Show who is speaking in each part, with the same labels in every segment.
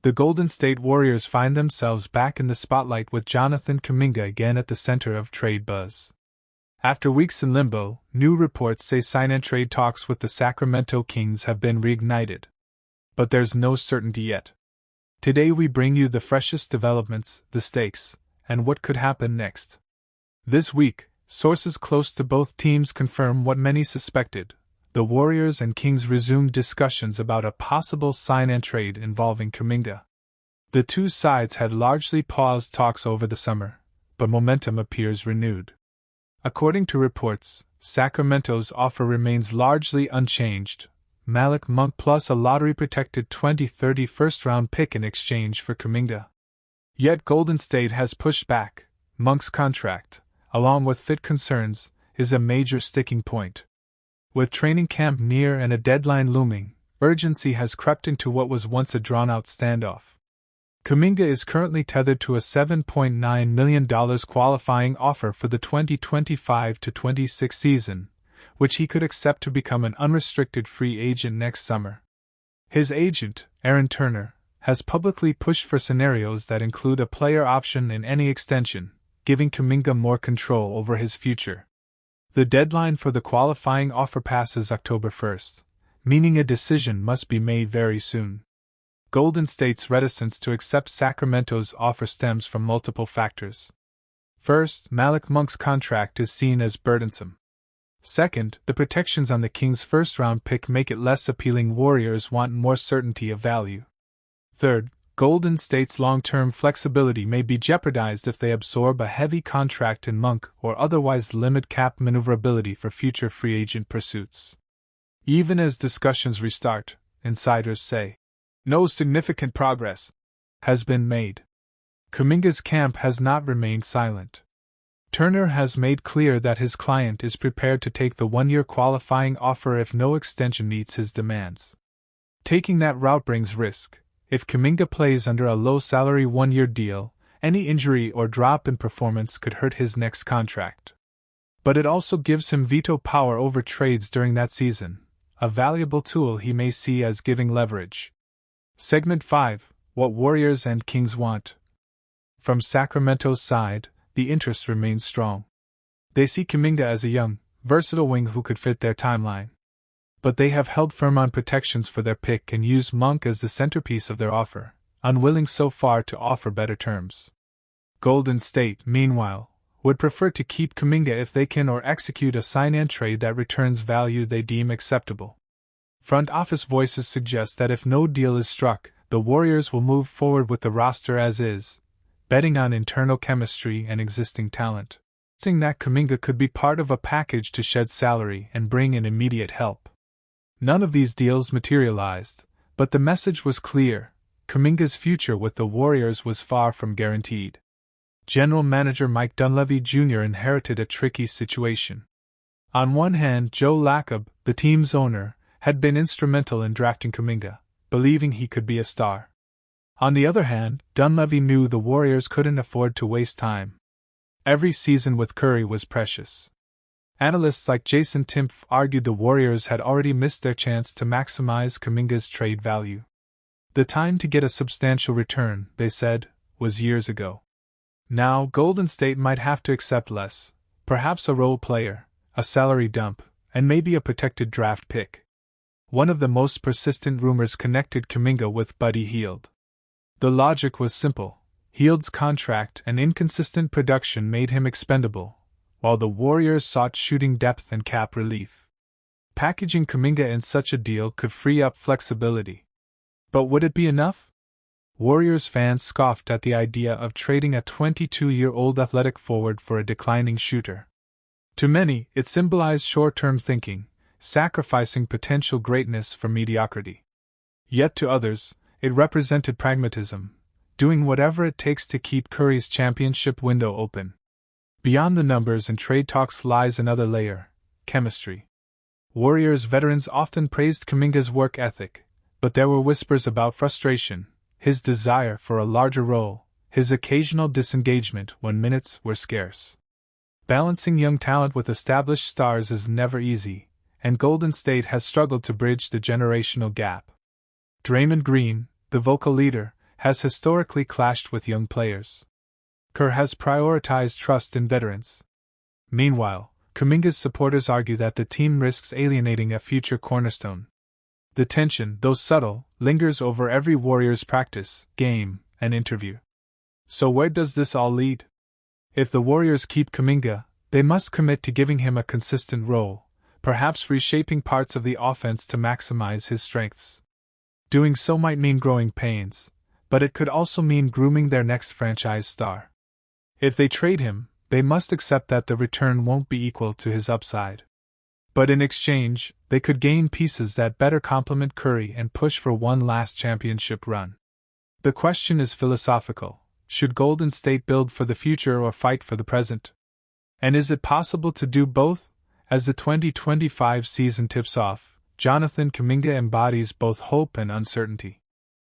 Speaker 1: The Golden State Warriors find themselves back in the spotlight with Jonathan Kuminga again at the center of trade buzz. After weeks in limbo, new reports say sign-and-trade talks with the Sacramento Kings have been reignited. But there's no certainty yet. Today we bring you the freshest developments, the stakes, and what could happen next. This week, sources close to both teams confirm what many suspected. The Warriors and Kings resumed discussions about a possible sign-and-trade involving Kuminga. The two sides had largely paused talks over the summer, but momentum appears renewed. According to reports, Sacramento's offer remains largely unchanged: Malik Monk plus a lottery-protected 2030 first-round pick in exchange for Kuminga. Yet Golden State has pushed back. Monk's contract, along with fit concerns, is a major sticking point. With training camp near and a deadline looming, urgency has crept into what was once a drawn-out standoff. Kuminga is currently tethered to a $7.9 million qualifying offer for the 2025-26 season, which he could accept to become an unrestricted free agent next summer. His agent, Aaron Turner, has publicly pushed for scenarios that include a player option in any extension, giving Kuminga more control over his future. The deadline for the qualifying offer passes October 1st, meaning a decision must be made very soon. Golden State's reticence to accept Sacramento's offer stems from multiple factors. First, Malik Monk's contract is seen as burdensome. Second, the protections on the Kings' first-round pick make it less appealing. Warriors want more certainty of value. Third, Golden State's long-term flexibility may be jeopardized if they absorb a heavy contract in Monk or otherwise limit cap maneuverability for future free agent pursuits. Even as discussions restart, insiders say, no significant progress has been made. Kuminga's camp has not remained silent. Turner has made clear that his client is prepared to take the one-year qualifying offer if no extension meets his demands. Taking that route brings risk. If Kuminga plays under a low-salary one-year deal, any injury or drop in performance could hurt his next contract. But it also gives him veto power over trades during that season, a valuable tool he may see as giving leverage. Segment 5: What Warriors and Kings Want. From Sacramento's side, the interest remains strong. They see Kuminga as a young, versatile wing who could fit their timeline. But they have held firm on protections for their pick and used Monk as the centerpiece of their offer, unwilling so far to offer better terms. Golden State, meanwhile, would prefer to keep Kuminga if they can, or execute a sign-and-trade that returns value they deem acceptable. Front office voices suggest that if no deal is struck, the Warriors will move forward with the roster as is, betting on internal chemistry and existing talent, saying that Kuminga could be part of a package to shed salary and bring in immediate help. None of these deals materialized, but the message was clear: Kuminga's future with the Warriors was far from guaranteed. General Manager Mike Dunleavy Jr. inherited a tricky situation. On one hand, Joe Lacob, the team's owner, had been instrumental in drafting Kuminga, believing he could be a star. On the other hand, Dunleavy knew the Warriors couldn't afford to waste time. Every season with Curry was precious. Analysts like Jason Timpf argued the Warriors had already missed their chance to maximize Kuminga's trade value. The time to get a substantial return, they said, was years ago. Now Golden State might have to accept less, perhaps a role player, a salary dump, and maybe a protected draft pick. One of the most persistent rumors connected Kuminga with Buddy Hield. The logic was simple: Hield's contract and inconsistent production made him expendable, while the Warriors sought shooting depth and cap relief. Packaging Kuminga in such a deal could free up flexibility. But would it be enough? Warriors fans scoffed at the idea of trading a 22-year-old athletic forward for a declining shooter. To many, it symbolized short-term thinking, sacrificing potential greatness for mediocrity. Yet to others, it represented pragmatism, doing whatever it takes to keep Curry's championship window open. Beyond the numbers and trade talks lies another layer: chemistry. Warriors veterans often praised Kuminga's work ethic, but there were whispers about frustration, his desire for a larger role, his occasional disengagement when minutes were scarce. Balancing young talent with established stars is never easy, and Golden State has struggled to bridge the generational gap. Draymond Green, the vocal leader, has historically clashed with young players. Kerr has prioritized trust in veterans. Meanwhile, Kuminga's supporters argue that the team risks alienating a future cornerstone. The tension, though subtle, lingers over every Warriors practice, game, and interview. So where does this all lead? If the Warriors keep Kuminga, they must commit to giving him a consistent role, perhaps reshaping parts of the offense to maximize his strengths. Doing so might mean growing pains, but it could also mean grooming their next franchise star. If they trade him, they must accept that the return won't be equal to his upside. But in exchange, they could gain pieces that better complement Curry and push for one last championship run. The question is philosophical. Should Golden State build for the future or fight for the present? And is it possible to do both? As the 2025 season tips off, Jonathan Kuminga embodies both hope and uncertainty.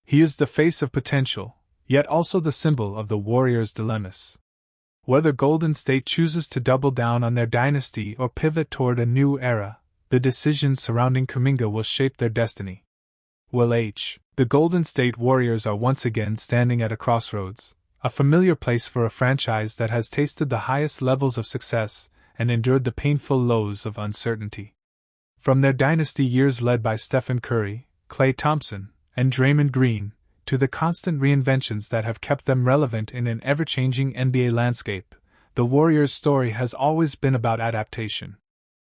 Speaker 1: He is the face of potential, yet also the symbol of the Warriors' dilemmas. Whether Golden State chooses to double down on their dynasty or pivot toward a new era, the decisions surrounding Kuminga will shape their destiny. The Golden State Warriors are once again standing at a crossroads, a familiar place for a franchise that has tasted the highest levels of success and endured the painful lows of uncertainty. From their dynasty years led by Stephen Curry, Klay Thompson, and Draymond Green, to the constant reinventions that have kept them relevant in an ever-changing NBA landscape, the Warriors' story has always been about adaptation.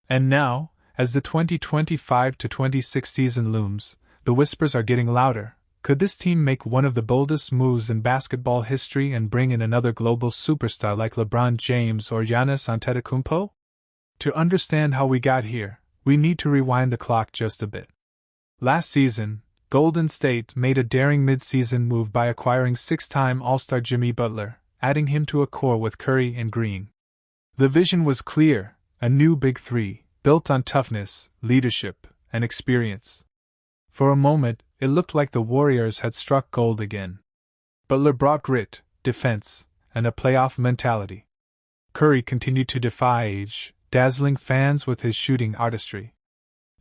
Speaker 1: And now, as the 2025-26 season looms, the whispers are getting louder. Could this team make one of the boldest moves in basketball history and bring in another global superstar like LeBron James or Giannis Antetokounmpo? To understand how we got here, we need to rewind the clock just a bit. Last season, Golden State made a daring mid-season move by acquiring six-time All-Star Jimmy Butler, adding him to a core with Curry and Green. The vision was clear, a new Big Three, built on toughness, leadership, and experience. For a moment, it looked like the Warriors had struck gold again. Butler brought grit, defense, and a playoff mentality. Curry continued to defy age, dazzling fans with his shooting artistry.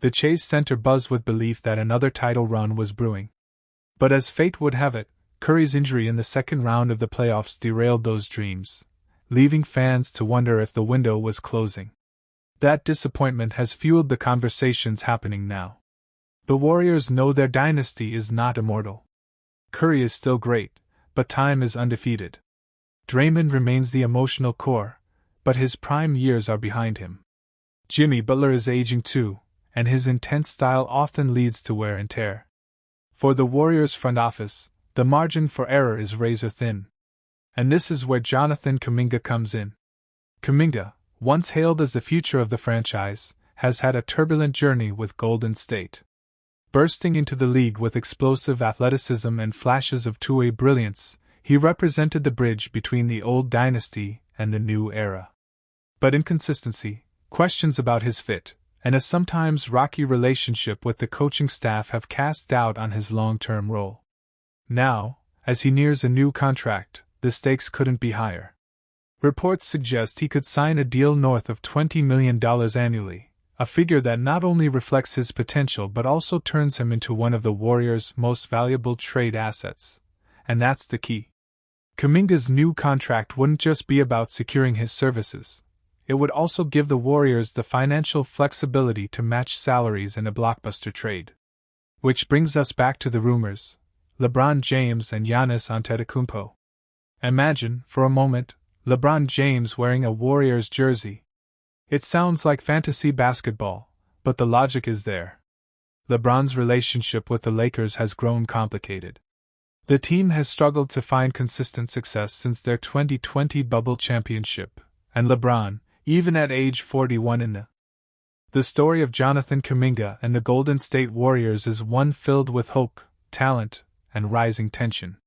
Speaker 1: The Chase Center buzzed with belief that another title run was brewing. But as fate would have it, Curry's injury in the second round of the playoffs derailed those dreams, leaving fans to wonder if the window was closing. That disappointment has fueled the conversations happening now. The Warriors know their dynasty is not immortal. Curry is still great, but time is undefeated. Draymond remains the emotional core, but his prime years are behind him. Jimmy Butler is aging too, and his intense style often leads to wear and tear. For the Warriors front office, the margin for error is razor thin. And this is where Jonathan Kuminga comes in. Kuminga, once hailed as the future of the franchise, has had a turbulent journey with Golden State. Bursting into the league with explosive athleticism and flashes of two-way brilliance, he represented the bridge between the old dynasty and the new era. But inconsistency, questions about his fit, and a sometimes rocky relationship with the coaching staff have cast doubt on his long-term role. Now, as he nears a new contract, the stakes couldn't be higher. Reports suggest he could sign a deal north of $20 million annually, a figure that not only reflects his potential but also turns him into one of the Warriors' most valuable trade assets. And that's the key. Kuminga's new contract wouldn't just be about securing his services. It would also give the Warriors the financial flexibility to match salaries in a blockbuster trade. Which brings us back to the rumors: LeBron James and Giannis Antetokounmpo. Imagine, for a moment, LeBron James wearing a Warriors jersey. It sounds like fantasy basketball, but the logic is there. LeBron's relationship with the Lakers has grown complicated. The team has struggled to find consistent success since their 2020 bubble championship, and LeBron, even at age 41 in the story of Jonathan Kuminga and the Golden State Warriors is one filled with hope, talent, and rising tension.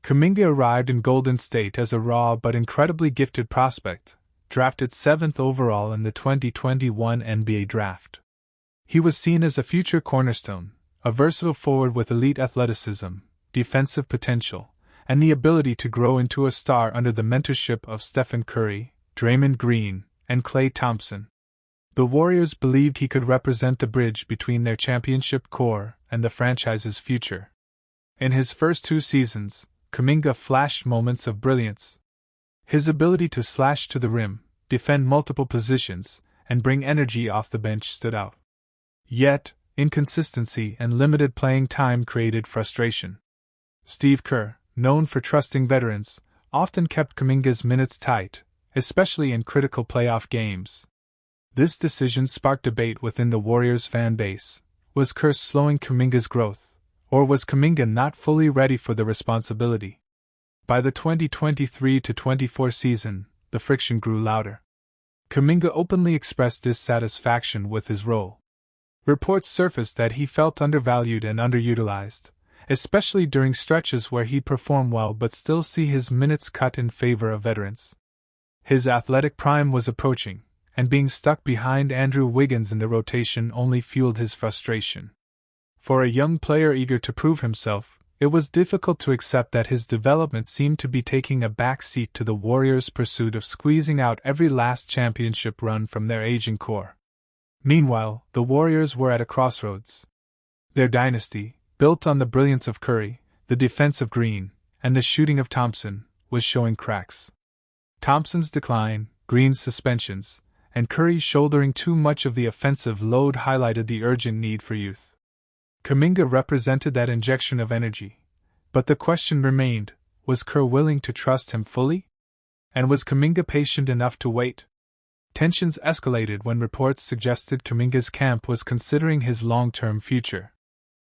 Speaker 1: Kuminga arrived in Golden State as a raw but incredibly gifted prospect, drafted 7th overall in the 2021 NBA Draft. He was seen as a future cornerstone, a versatile forward with elite athleticism, defensive potential, and the ability to grow into a star under the mentorship of Stephen Curry, Draymond Green, and Klay Thompson. The Warriors believed he could represent the bridge between their championship core and the franchise's future. In his first 2 seasons, Kuminga flashed moments of brilliance. His ability to slash to the rim, defend multiple positions, and bring energy off the bench stood out. Yet, inconsistency and limited playing time created frustration. Steve Kerr, known for trusting veterans, often kept Kuminga's minutes tight, especially in critical playoff games. This decision sparked debate within the Warriors fan base. Was Kerr slowing Kuminga's growth, or was Kuminga not fully ready for the responsibility? By the 2023-24 season, the friction grew louder. Kuminga openly expressed dissatisfaction with his role. Reports surfaced that he felt undervalued and underutilized, especially during stretches where he performed well but still see his minutes cut in favor of veterans. His athletic prime was approaching, and being stuck behind Andrew Wiggins in the rotation only fueled his frustration. For a young player eager to prove himself, it was difficult to accept that his development seemed to be taking a back seat to the Warriors' pursuit of squeezing out every last championship run from their aging core. Meanwhile, the Warriors were at a crossroads. Their dynasty, built on the brilliance of Curry, the defense of Green, and the shooting of Thompson, was showing cracks. Thompson's decline, Green's suspensions, and Curry shouldering too much of the offensive load highlighted the urgent need for youth. Kuminga represented that injection of energy, but the question remained, was Kerr willing to trust him fully? And was Kuminga patient enough to wait? Tensions escalated when reports suggested Kuminga's camp was considering his long-term future.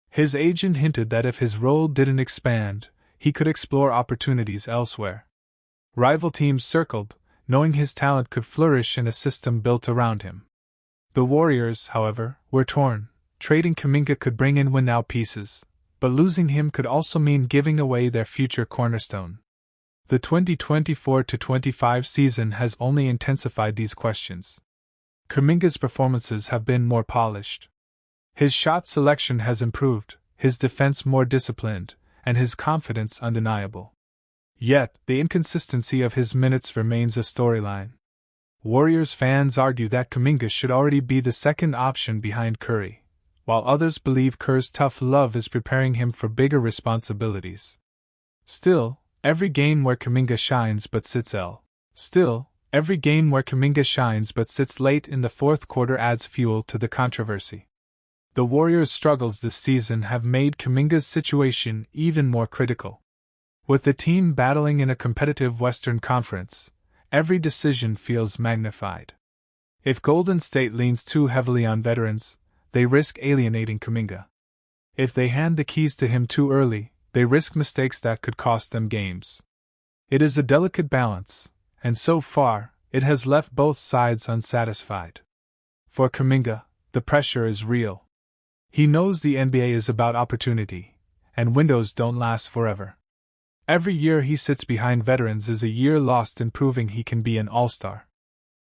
Speaker 1: His agent hinted that if his role didn't expand, he could explore opportunities elsewhere. Rival teams circled, knowing his talent could flourish in a system built around him. The Warriors, however, were torn. Trading Kuminga could bring in win-now pieces, but losing him could also mean giving away their future cornerstone. The 2024-25 season has only intensified these questions. Kuminga's performances have been more polished. His shot selection has improved, his defense more disciplined, and his confidence undeniable. Yet, the inconsistency of his minutes remains a storyline. Warriors fans argue that Kuminga should already be the second option behind Curry, while others believe Kerr's tough love is preparing him for bigger responsibilities. Still, every game where Kuminga shines but sits late in the fourth quarter adds fuel to the controversy. The Warriors' struggles this season have made Kuminga's situation even more critical. With the team battling in a competitive Western Conference, every decision feels magnified. If Golden State leans too heavily on veterans, they risk alienating Kuminga. If they hand the keys to him too early, they risk mistakes that could cost them games. It is a delicate balance, and so far, it has left both sides unsatisfied. For Kuminga, the pressure is real. He knows the NBA is about opportunity, and windows don't last forever. Every year he sits behind veterans is a year lost in proving he can be an all-star.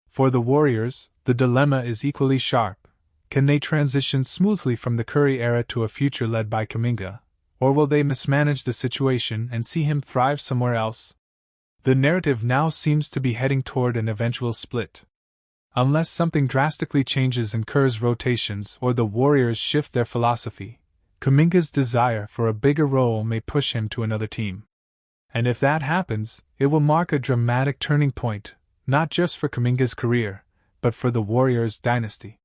Speaker 1: For the Warriors, the dilemma is equally sharp. Can they transition smoothly from the Curry era to a future led by Kuminga, or will they mismanage the situation and see him thrive somewhere else? The narrative now seems to be heading toward an eventual split. Unless something drastically changes in Kerr's rotations or the Warriors shift their philosophy, Kuminga's desire for a bigger role may push him to another team. And if that happens, it will mark a dramatic turning point, not just for Kuminga's career, but for the Warriors' dynasty.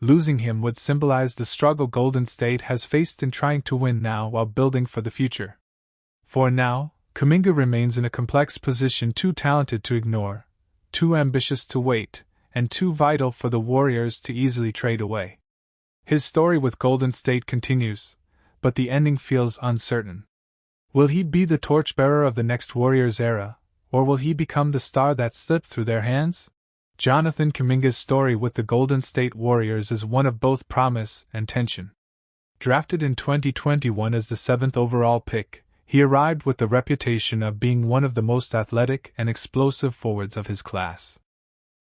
Speaker 1: Losing him would symbolize the struggle Golden State has faced in trying to win now while building for the future. For now, Kuminga remains in a complex position, too talented to ignore, too ambitious to wait, and too vital for the Warriors to easily trade away. His story with Golden State continues, but the ending feels uncertain. Will he be the torchbearer of the next Warriors era, or will he become the star that slipped through their hands? Jonathan Kuminga's story with the Golden State Warriors is one of both promise and tension. Drafted in 2021 as the 7th overall pick, he arrived with the reputation of being one of the most athletic and explosive forwards of his class.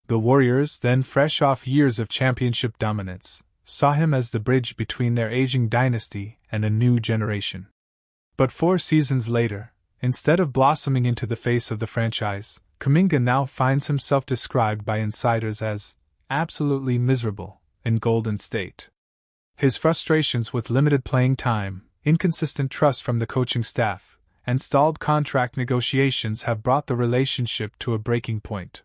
Speaker 1: The Warriors, then fresh off years of championship dominance, saw him as the bridge between their aging dynasty and a new generation. But 4 seasons later, instead of blossoming into the face of the franchise, Kuminga now finds himself described by insiders as absolutely miserable in Golden State. His frustrations with limited playing time, inconsistent trust from the coaching staff, and stalled contract negotiations have brought the relationship to a breaking point.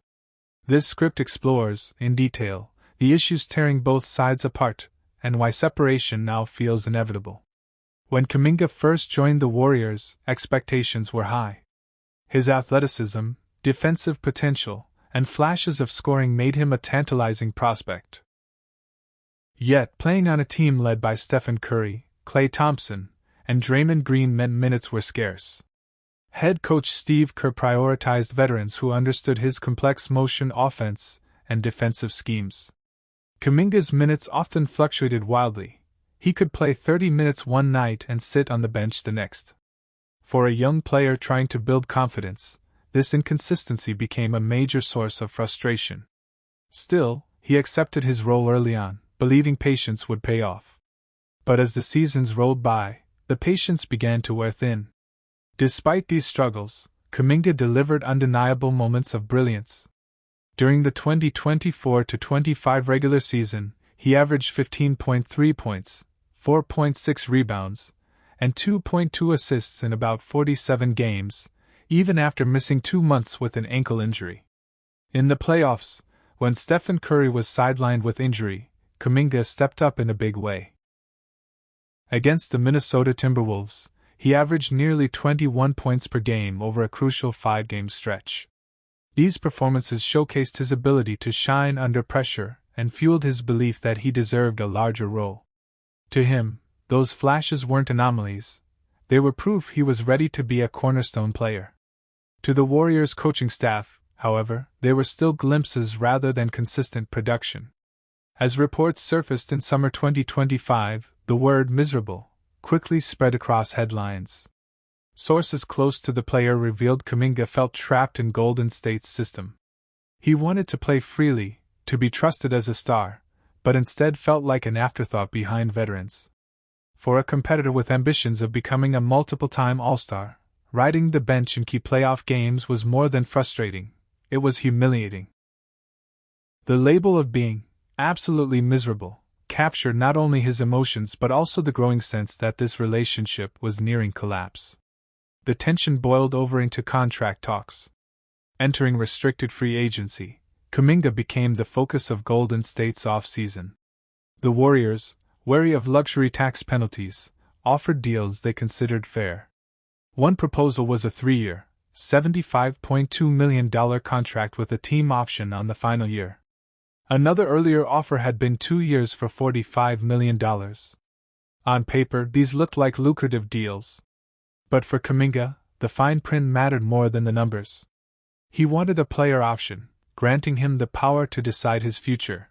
Speaker 1: This script explores, in detail, the issues tearing both sides apart, and why separation now feels inevitable. When Kuminga first joined the Warriors, expectations were high. His athleticism, defensive potential, and flashes of scoring made him a tantalizing prospect. Yet, playing on a team led by Stephen Curry, Klay Thompson, and Draymond Green meant minutes were scarce. Head coach Steve Kerr prioritized veterans who understood his complex motion offense and defensive schemes. Kuminga's minutes often fluctuated wildly. He could play 30 minutes one night and sit on the bench the next. For a young player trying to build confidence, this inconsistency became a major source of frustration. Still, he accepted his role early on, believing patience would pay off. But as the seasons rolled by, the patience began to wear thin. Despite these struggles, Kuminga delivered undeniable moments of brilliance. During the 2024-25 regular season, he averaged 15.3 points, 4.6 rebounds, and 2.2 assists in about 47 games, even after missing 2 months with an ankle injury. In the playoffs, when Stephen Curry was sidelined with injury, Kuminga stepped up in a big way. Against the Minnesota Timberwolves, he averaged nearly 21 points per game over a crucial 5-game stretch. These performances showcased his ability to shine under pressure and fueled his belief that he deserved a larger role. To him, those flashes weren't anomalies. They were proof he was ready to be a cornerstone player. To the Warriors' coaching staff, however, they were still glimpses rather than consistent production. As reports surfaced in summer 2025, the word "miserable" quickly spread across headlines. Sources close to the player revealed Kuminga felt trapped in Golden State's system. He wanted to play freely, to be trusted as a star, but instead felt like an afterthought behind veterans. For a competitor with ambitions of becoming a multiple-time All-Star, riding the bench in key playoff games was more than frustrating, it was humiliating. The label of being absolutely miserable captured not only his emotions but also the growing sense that this relationship was nearing collapse. The tension boiled over into contract talks. Entering restricted free agency, Kuminga became the focus of Golden State's off-season. The Warriors, wary of luxury tax penalties, offered deals they considered fair. One proposal was a 3-year, $75.2 million contract with a team option on the final year. Another earlier offer had been 2 years for $45 million. On paper, these looked like lucrative deals. But for Kuminga, the fine print mattered more than the numbers. He wanted a player option, granting him the power to decide his future.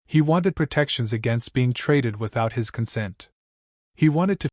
Speaker 1: He wanted protections against being traded without his consent. He wanted to